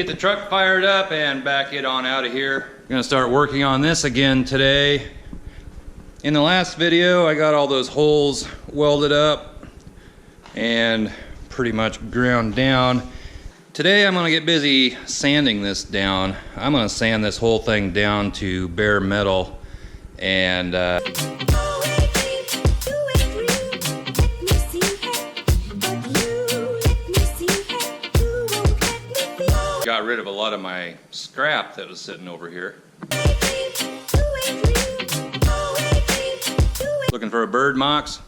get the truck fired up and back it on out of here. I'm gonna start working on this again today. In the last video, I got all those holes welded up and pretty much ground down. Today I'm gonna get busy sanding this down. I'm gonna sand this whole thing down to bare metal and got rid of a lot of my scrap that was sitting over here. Looking for a bird, Mox?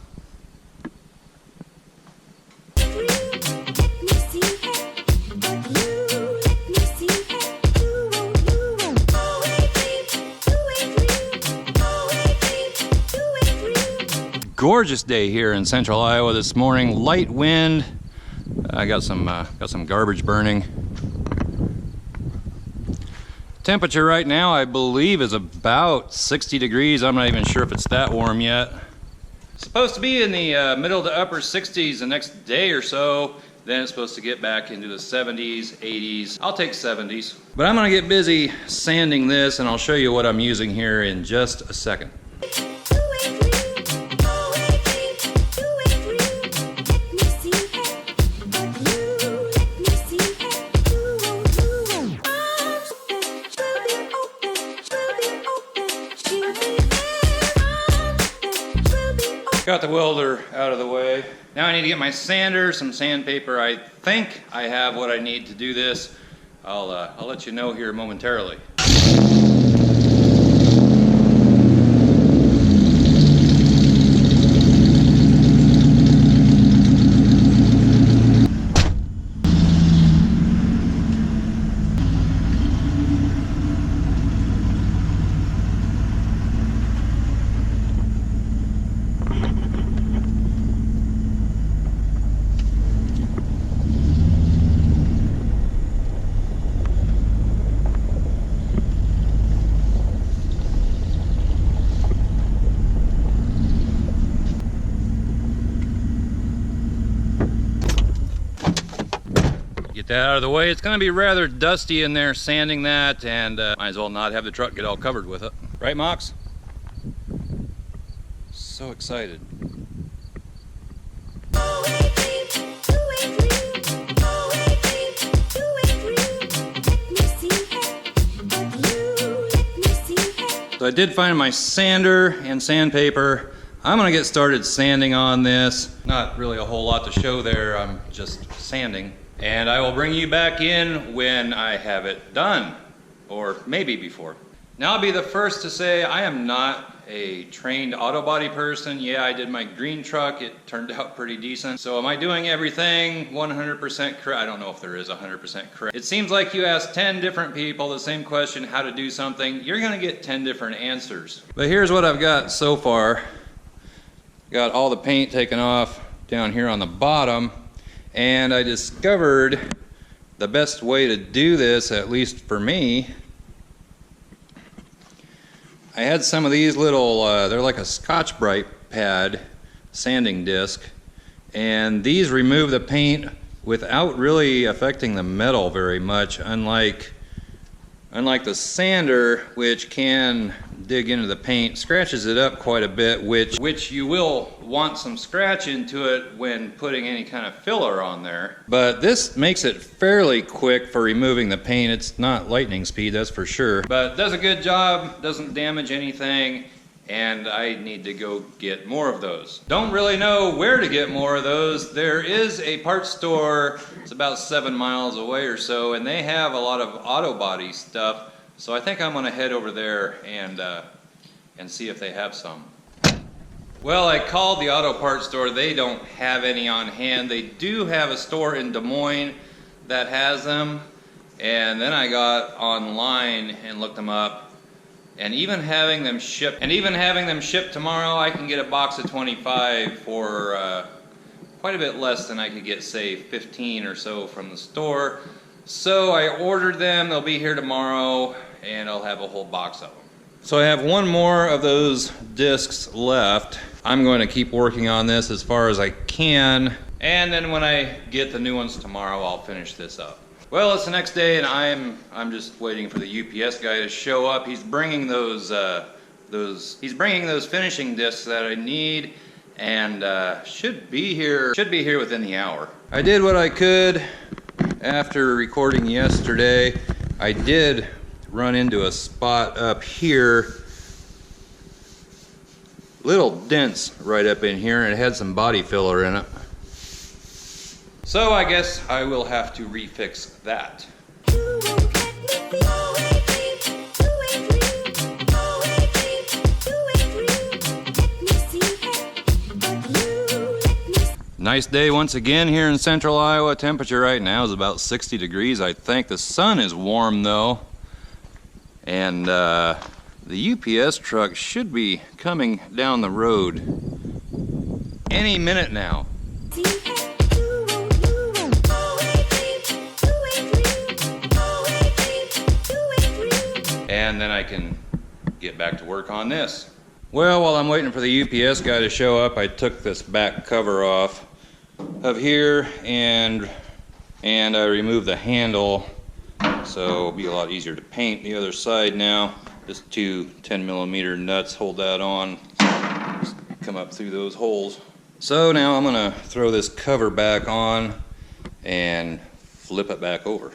Gorgeous day here in central Iowa this morning. Light wind. I got some garbage burning. Temperature right now, I believe, is about 60 degrees. I'm not even sure if it's that warm yet. Supposed to be in the middle to upper 60s the next day or so. Then it's supposed to get back into the 70s, 80s. I'll take 70s. But I'm gonna get busy sanding this and I'll show you what I'm using here in just a second. Got the welder out of the way. Now I need to get my sander, some sandpaper. I think I have what I need to do this. I'll let you know here momentarily. Get that out of the way. It's gonna be rather dusty in there sanding that, and might as well not have the truck get all covered with it. Right, Mox? So excited. So I did find my sander and sandpaper. I'm gonna get started sanding on this. Not really a whole lot to show there, I'm just sanding. And I will bring you back in when I have it done, or maybe before. Now I'll be the first to say I am not a trained auto body person. Yeah, I did my green truck, it turned out pretty decent. So am I doing everything 100% correct? I don't know if there is 100% correct. It seems like you ask 10 different people the same question, how to do something, you're gonna get 10 different answers. But here's what I've got so far. Got all the paint taken off down here on the bottom. And I discovered the best way to do this, at least for me. I had some of these little, they're like a scotchbrite pad sanding disc, and these remove the paint without really affecting the metal very much, unlike the sander, which can dig into the paint, scratches it up quite a bit, which you will want some scratch into it when putting any kind of filler on there. But this makes it fairly quick for removing the paint. It's not lightning speed, that's for sure. But it does a good job, doesn't damage anything, and I need to go get more of those. Don't really know where to get more of those. There is a parts store, it's about 7 miles away or so, and they have a lot of auto body stuff. So I think I'm gonna head over there and see if they have some. Well, I called the auto parts store. They don't have any on hand. They do have a store in Des Moines that has them. And then I got online and looked them up. And even having them shipped tomorrow, I can get a box of 25 for quite a bit less than I could get, say, 15 or so from the store. So I ordered them. They'll be here tomorrow, and I'll have a whole box of them. So I have one more of those discs left. I'm going to keep working on this as far as I can, and then when I get the new ones tomorrow, I'll finish this up. Well, it's the next day, and I'm just waiting for the UPS guy to show up. He's bringing those finishing discs that I need, and should be here within the hour. I did what I could after recording yesterday. I did run into a spot up here, little dents right up in here, and it had some body filler in it. So I guess I will have to refix that. Nice day once again here in central Iowa. Temperature right now is about 60 degrees, I think. The sun is warm though. And the UPS truck should be coming down the road any minute now. And then I can get back to work on this. Well, while I'm waiting for the UPS guy to show up, I took this back cover off of here and I removed the handle, so it'll be a lot easier to paint the other side now. Just two 10mm nuts hold that on, just come up through those holes. So now I'm gonna throw this cover back on and flip it back over.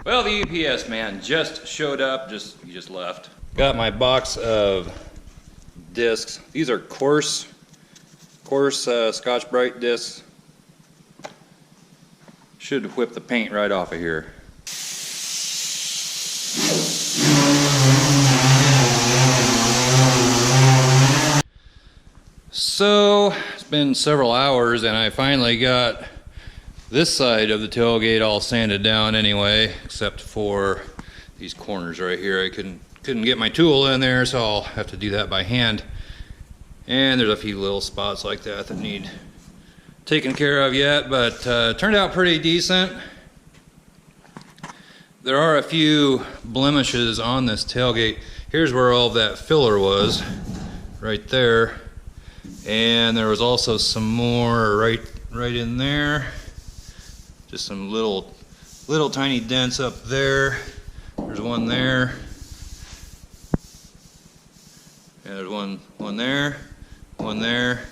Well, the UPS man just showed up, he just left. Got my box of discs. These are coarse scotchbrite discs. Should whip the paint right off of here. So it's been several hours and I finally got this side of the tailgate all sanded down anyway, except for these corners right here. I couldn't get my tool in there, so I'll have to do that by hand. And there's a few little spots like that that need taken care of yet, but turned out pretty decent. There are a few blemishes on this tailgate. Here's where all of that filler was, right there. And there was also some more right in there. Just some little tiny dents up there. There's one there. And there's one there. One there.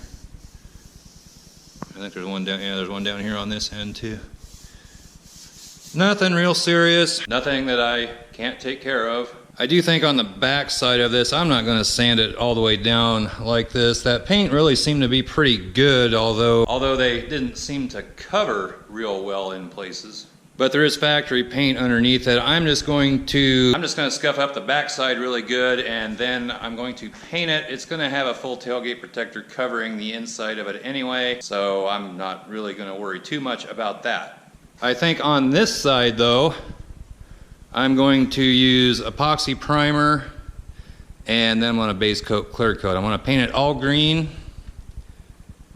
I think there's one down. Yeah, there's one down here on this end too. Nothing real serious. Nothing that I can't take care of. I do think on the back side of this, I'm not going to sand it all the way down like this. That paint really seemed to be pretty good, although they didn't seem to cover real well in places. But there is factory paint underneath it. I'm just going to scuff up the back side really good, and then I'm going to paint it. It's going to have a full tailgate protector covering the inside of it anyway, so I'm not really going to worry too much about that. I think on this side though, I'm going to use epoxy primer, and then I'm going to base coat, clear coat. I'm going to paint it all green,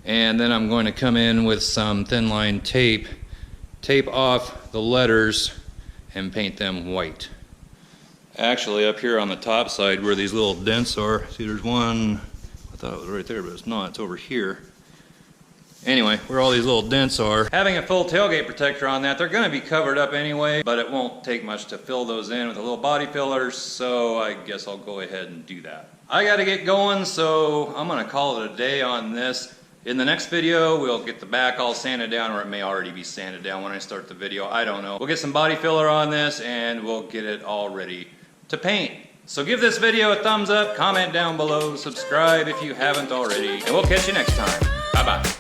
and then I'm going to come in with some thin line tape off the letters and paint them white. Actually, up here on the top side where these little dents are, see there's one, I thought it was right there, but it's not, it's over here. Anyway, where all these little dents are, having a full tailgate protector on that, they're going to be covered up anyway, but it won't take much to fill those in with a little body filler, so I guess I'll go ahead and do that. I got to get going, so I'm going to call it a day on this. In the next video, we'll get the back all sanded down, or it may already be sanded down when I start the video, I don't know. We'll get some body filler on this, and we'll get it all ready to paint. So give this video a thumbs up, comment down below, subscribe if you haven't already, and we'll catch you next time. Bye-bye.